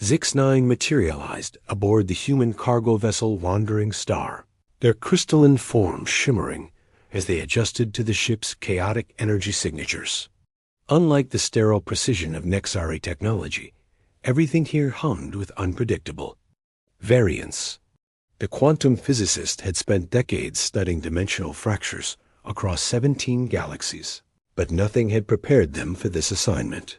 Zix-9 materialized aboard the human cargo vessel Wandering Star, their crystalline forms shimmering as they adjusted to the ship's chaotic energy signatures. Unlike the sterile precision of Nexari technology, everything here hummed with unpredictable variance. The quantum physicist had spent decades studying dimensional fractures across 17 galaxies, but nothing had prepared them for this assignment.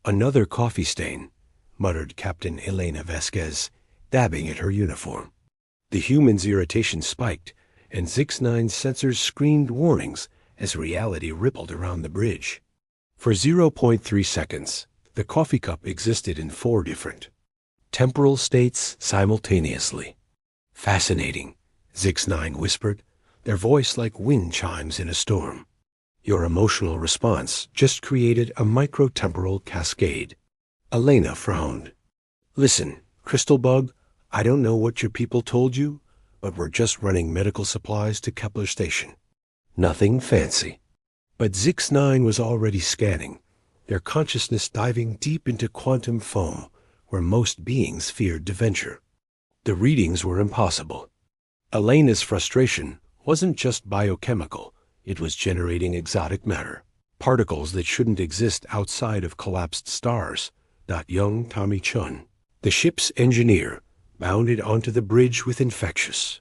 "Another coffee stain," muttered Captain Elena Vasquez, dabbing at her uniform. The human's irritation spiked, and Zix-9's sensors screamed warnings as reality rippled around the bridge. For 0.3 seconds, the coffee cup existed in 4 different temporal states simultaneously. "Fascinating," Zix-9 whispered, their voice like wind chimes in a storm. "Your emotional response just created a microtemporal cascade." Elena frowned. "Listen, Crystal Bug, I don't know what your people told you, but we're just running medical supplies to Kepler Station. Nothing fancy." But Zix-9 was already scanning, their consciousness diving deep into quantum foam, where most beings feared to venture. The readings were impossible. Elena's frustration wasn't just biochemical, it was generating exotic matter, particles that shouldn't exist outside of collapsed stars. Young Tommy Chun, the ship's engineer, bounded onto the bridge with infectious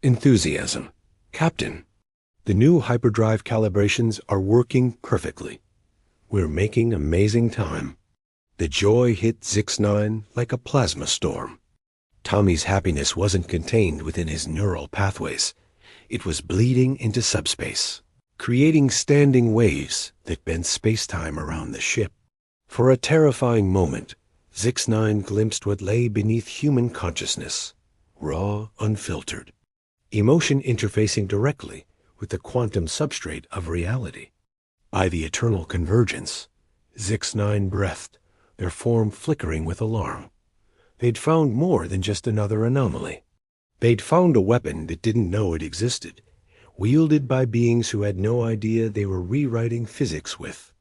enthusiasm. "Captain, the new hyperdrive calibrations are working perfectly. We're making amazing time." The joy hit Zix-9 like a plasma storm. Tommy's happiness wasn't contained within his neural pathways. It was bleeding into subspace, creating standing waves that bent space-time around the ship. For a terrifying moment, Zix-9 glimpsed what lay beneath human consciousness, raw, unfiltered, emotion interfacing directly with the quantum substrate of reality. By the eternal convergence, Zix-9 breathed, their form flickering with alarm. They'd found more than just another anomaly. They'd found a weapon that didn't know it existed, wielded by beings who had no idea they were rewriting physics with.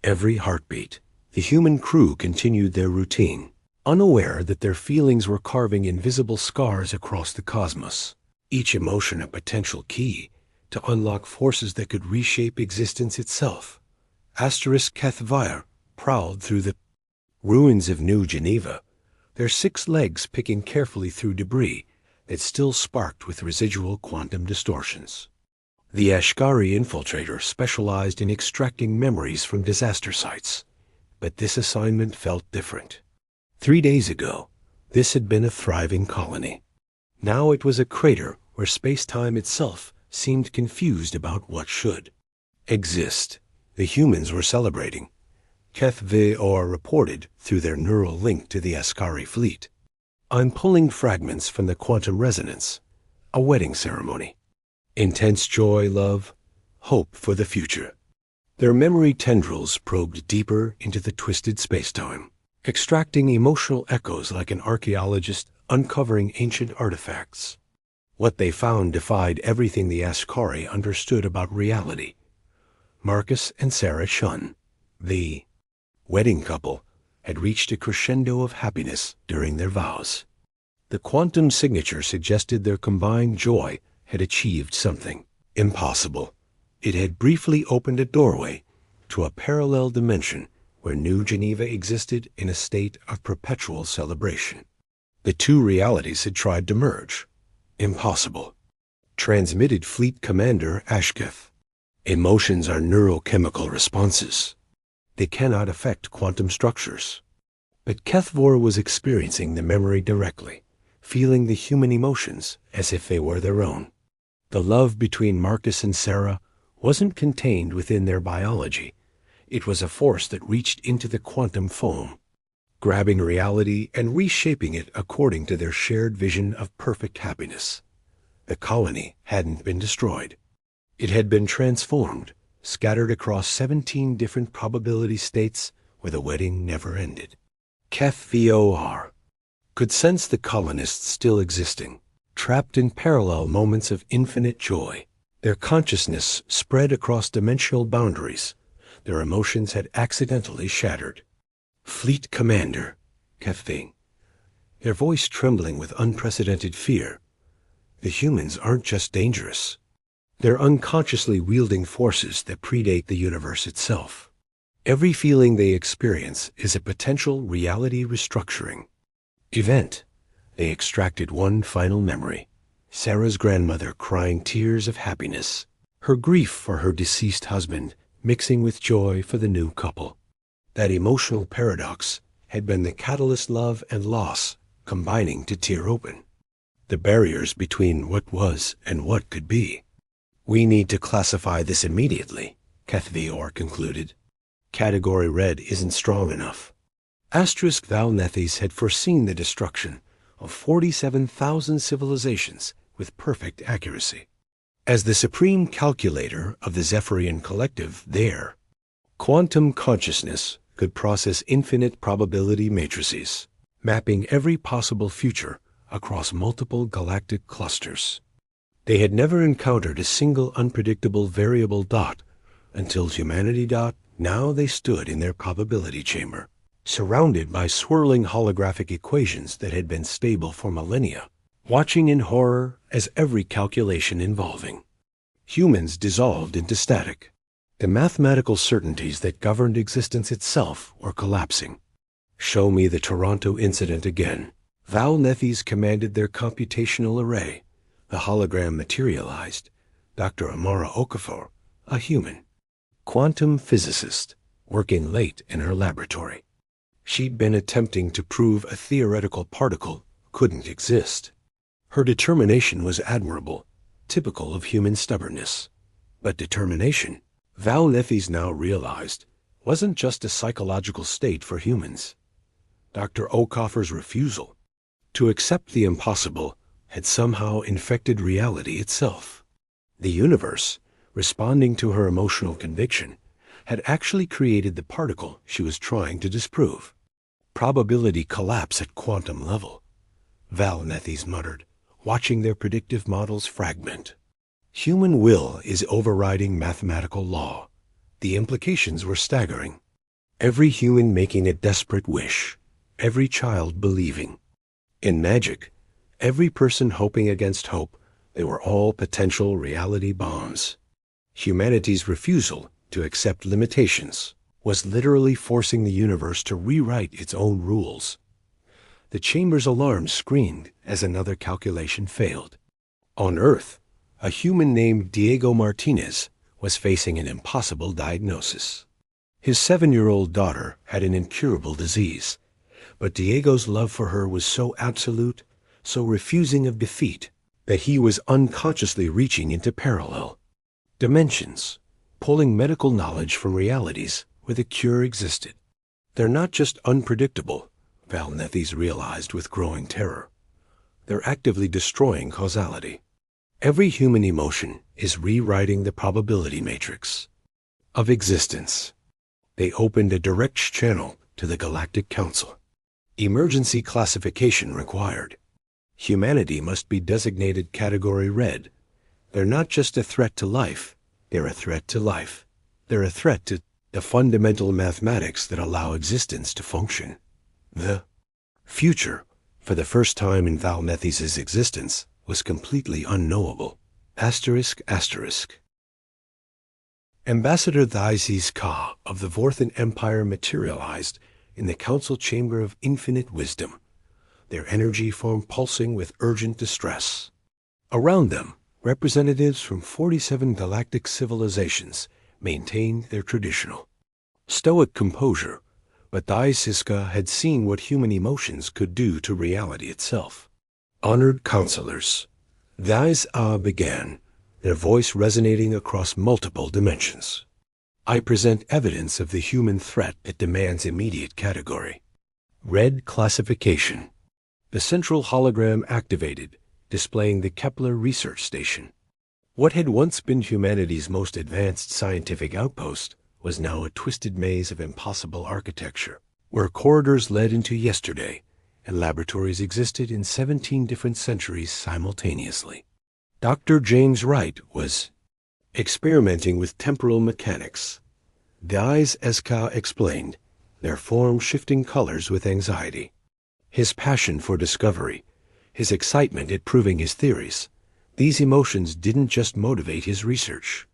Every heartbeat, the human crew continued their routine, unaware that their feelings were carving invisible scars across the cosmos, each emotion a potential key to unlock forces that could reshape existence itself. Kethvire prowled through the ruins of New Geneva, their 6 legs picking carefully through debris that still sparked with residual quantum distortions. The Ashkari infiltrator specialized in extracting memories from disaster sites, but this assignment felt different. 3 days ago, this had been a thriving colony. Now it was a crater where space-time itself seemed confused about what should exist. The humans were celebrating. Kethvire reported through their neural link to the Ashkari fleet. "I'm pulling fragments from the quantum resonance. A wedding ceremony. Intense joy, love, hope for the future." Their memory tendrils probed deeper into the twisted spacetime, extracting emotional echoes like an archaeologist uncovering ancient artifacts. What they found defied everything the Ashkari understood about reality. Marcus and Sarah Shun, the wedding couple, had reached a crescendo of happiness during their vows. The quantum signature suggested their combined joy had achieved something impossible. It had briefly opened a doorway to a parallel dimension where New Geneva existed in a state of perpetual celebration. The 2 realities had tried to merge. Impossible. Transmitted Fleet Commander Ashketh. "Emotions are neurochemical responses. They cannot affect quantum structures." But Kethvire was experiencing the memory directly, feeling the human emotions as if they were their own. The love between Marcus and Sarah wasn't contained within their biology. It was a force that reached into the quantum foam, grabbing reality and reshaping it according to their shared vision of perfect happiness. The colony hadn't been destroyed. It had been transformed, scattered across 17 different probability states where the wedding never ended. Kethvire could sense the colonists still existing, trapped in parallel moments of infinite joy. Their consciousness spread across dimensional boundaries. Their emotions had accidentally shattered. "Fleet Commander," Kethving their voice trembling with unprecedented fear. The humans aren't just dangerous. They're unconsciously wielding forces that predate the universe itself. Every feeling they experience is a potential reality restructuring event. They extracted one final memory. Sarah's grandmother crying tears of happiness, her grief for her deceased husband mixing with joy for the new couple. That emotional paradox had been the catalyst, love and loss combining to tear open the barriers between what was and what could be. We need to classify this immediately, Kethvior concluded. Category Red isn't strong enough. Valnethys had foreseen the destruction of 47,000 civilizations with perfect accuracy. As the supreme calculator of the Zephyrian collective there, quantum consciousness could process infinite probability matrices, mapping every possible future across multiple galactic clusters. They had never encountered a single unpredictable variable dot until humanity. Now they stood in their probability chamber, surrounded by swirling holographic equations that had been stable for millennia, watching in horror as every calculation involving humans dissolved into static. The mathematical certainties that governed existence itself were collapsing. Show me the Toronto incident again. Valnethys commanded their computational array. The hologram materialized. Dr. Amara Okafor, a human quantum physicist, working late in her laboratory. She'd been attempting to prove a theoretical particle couldn't exist. Her determination was admirable, typical of human stubbornness. But determination, Valnethys now realized, wasn't just a psychological state for humans. Dr. Okafor's refusal to accept the impossible had somehow infected reality itself. The universe, responding to her emotional conviction, had actually created the particle she was trying to disprove. Probability collapse at quantum level, Valnethys muttered, watching their predictive models fragment. Human will is overriding mathematical law. The implications were staggering. Every human making a desperate wish, every child believing. In magic, every person hoping against hope, they were all potential reality bombs. Humanity's refusal to accept limitations was literally forcing the universe to rewrite its own rules. The chamber's alarm screamed as another calculation failed. On Earth, a human named Diego Martinez was facing an impossible diagnosis. His 7-year-old daughter had an incurable disease, but Diego's love for her was so absolute, so refusing of defeat, that he was unconsciously reaching into parallel dimensions, pulling medical knowledge from realities where the cure existed. They're not just unpredictable, Valnethys realized with growing terror. They're actively destroying causality. Every human emotion is rewriting the probability matrix of existence. They opened a direct channel to the Galactic Council. Emergency classification required. Humanity must be designated Category Red. They're not just a threat to life, they're a threat to life. They're a threat to the fundamental mathematics that allow existence to function. The future, for the first time in Valnethys' existence, was completely unknowable. Asterisk. Ambassador Thyses Ka of the Vorthan Empire materialized in the council chamber of infinite wisdom, their energy form pulsing with urgent distress. Around them, representatives from 47 galactic civilizations maintained their traditional stoic composure, but Thysiska had seen what human emotions could do to reality itself. Honored counselors, Thys began, their voice resonating across multiple dimensions. I present evidence of the human threat that demands immediate category. Red classification. The central hologram activated, displaying the Kepler Research Station. What had once been humanity's most advanced scientific outpost was now a twisted maze of impossible architecture, where corridors led into yesterday, and laboratories existed in 17 different centuries simultaneously. Dr. James Wright was experimenting with temporal mechanics. Thys explained, their form shifting colors with anxiety. His passion for discovery, his excitement at proving his theories, these emotions didn't just motivate his research.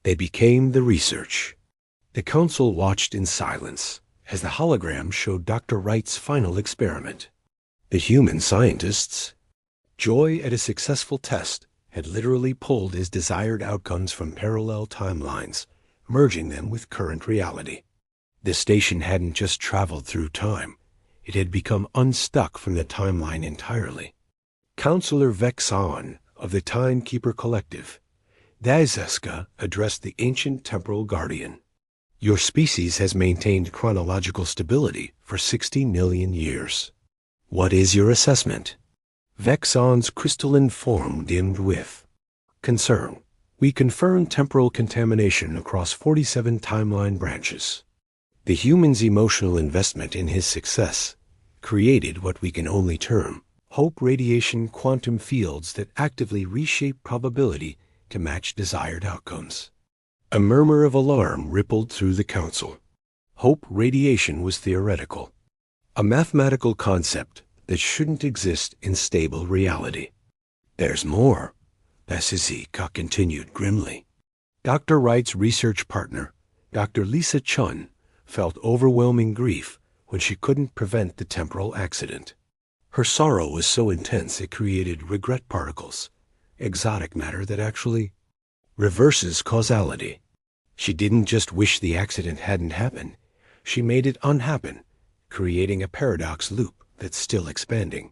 They became the research. The council watched in silence as the hologram showed Dr. Wright's final experiment. The human scientists' joy at a successful test had literally pulled his desired outcomes from parallel timelines, merging them with current reality. The station hadn't just traveled through time, it had become unstuck from the timeline entirely. Counselor Vexon of the Timekeeper Collective, Dazeska, addressed the ancient temporal guardian. Your species has maintained chronological stability for 60 million years. What is your assessment? Vexon's crystalline form dimmed with concern. We confirm temporal contamination across 47 timeline branches. The human's emotional investment in his success created what we can only term hope radiation quantum fields that actively reshape probability to match desired outcomes. A murmur of alarm rippled through the council. Hope radiation was theoretical, a mathematical concept that shouldn't exist in stable reality. There's more, Basizika continued grimly. Dr. Wright's research partner, Dr. Lisa Chun, felt overwhelming grief when she couldn't prevent the temporal accident. Her sorrow was so intense it created regret particles, exotic matter that actually reverses causality. She didn't just wish the accident hadn't happened, she made it unhappen, creating a paradox loop that's still expanding.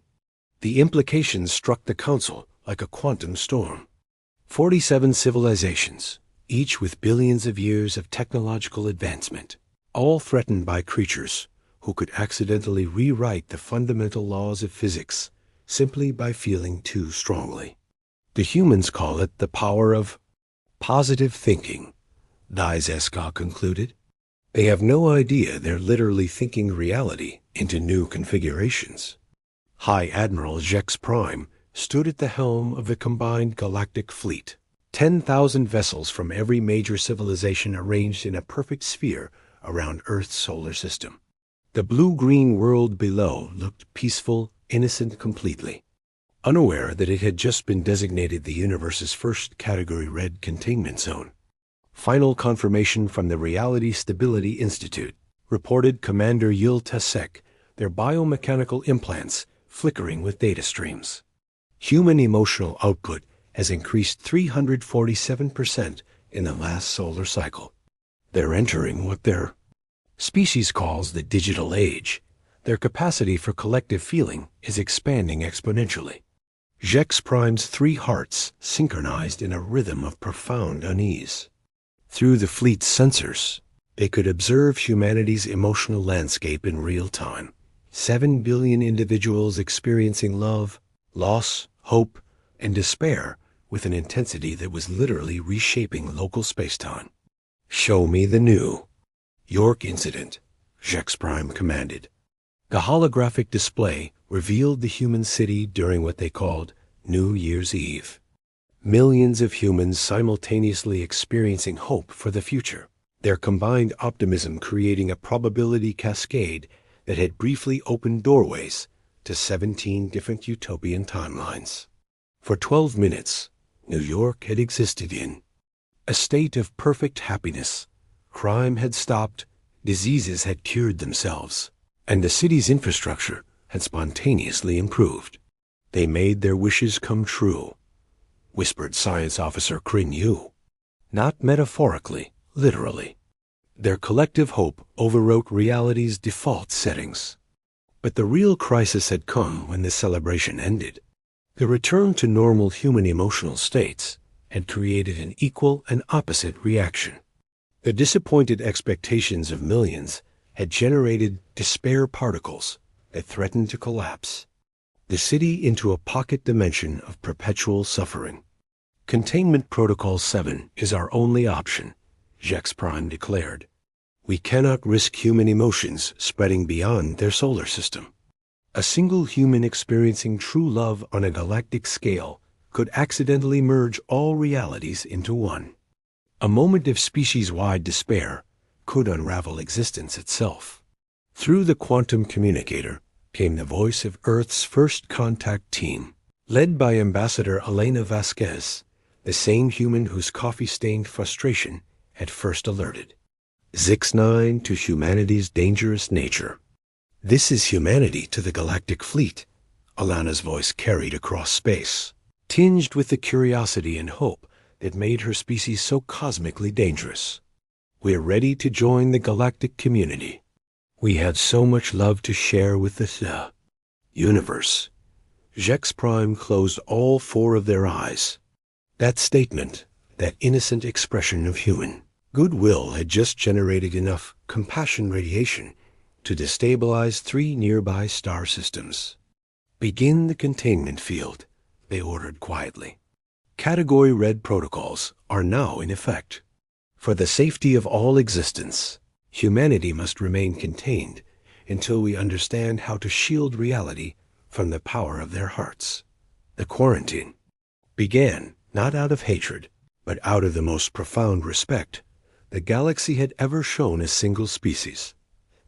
The implications struck the council like a quantum storm. 47 civilizations, each with billions of years of technological advancement, all threatened by creatures who could accidentally rewrite the fundamental laws of physics simply by feeling too strongly. The humans call it the power of positive thinking, Dazeska concluded. They have no idea they're literally thinking reality into new configurations. High Admiral Jex Prime stood at the helm of the combined galactic fleet, 10,000 vessels from every major civilization arranged in a perfect sphere around Earth's solar system. The blue-green world below looked peaceful, innocent completely, unaware that it had just been designated the universe's first Category Red containment zone. Final confirmation from the Reality Stability Institute reported Commander Yul Tasek, their biomechanical implants flickering with data streams. Human emotional output has increased 347% in the last solar cycle. They're entering what their species calls the digital age. Their capacity for collective feeling is expanding exponentially. Jex Prime's 3 hearts synchronized in a rhythm of profound unease. Through the fleet's sensors, they could observe humanity's emotional landscape in real time. 7 billion individuals experiencing love, loss, hope, and despair with an intensity that was literally reshaping local spacetime. Show me the new York incident, Jex Prime commanded. The holographic display revealed the human city during what they called New Year's Eve. Millions of humans simultaneously experiencing hope for the future, their combined optimism creating a probability cascade that had briefly opened doorways to 17 different utopian timelines. For 12 minutes, New York had existed in a state of perfect happiness. Crime had stopped, diseases had cured themselves, and the city's infrastructure had spontaneously improved. They made their wishes come true, whispered Science Officer Krin Yu. Not metaphorically, literally. Their collective hope overwrote reality's default settings. But the real crisis had come when the celebration ended. The return to normal human emotional states had created an equal and opposite reaction. The disappointed expectations of millions had generated despair particles that threatened to collapse the city into a pocket dimension of perpetual suffering. Containment Protocol 7 is our only option, Jex Prime declared. We cannot risk human emotions spreading beyond their solar system. A single human experiencing true love on a galactic scale could accidentally merge all realities into one. A moment of species-wide despair could unravel existence itself. Through the quantum communicator, came the voice of Earth's first contact team, led by Ambassador Elena Vasquez, the same human whose coffee-stained frustration had first alerted Zix-9 to humanity's dangerous nature. "This is humanity to the galactic fleet," Alana's voice carried across space, tinged with the curiosity and hope that made her species so cosmically dangerous. "We're ready to join the galactic community. We had so much love to share with the universe." Jex Prime closed all four of their eyes. That statement, that innocent expression of human goodwill, had just generated enough compassion radiation to destabilize 3 nearby star systems. "Begin the containment field," they ordered quietly. "Category Red protocols are now in effect. For the safety of all existence, humanity must remain contained until we understand how to shield reality from the power of their hearts." The quarantine began not out of hatred, but out of the most profound respect the galaxy had ever shown a single species,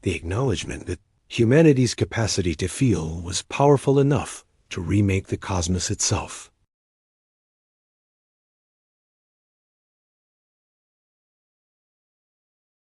the acknowledgement that humanity's capacity to feel was powerful enough to remake the cosmos itself.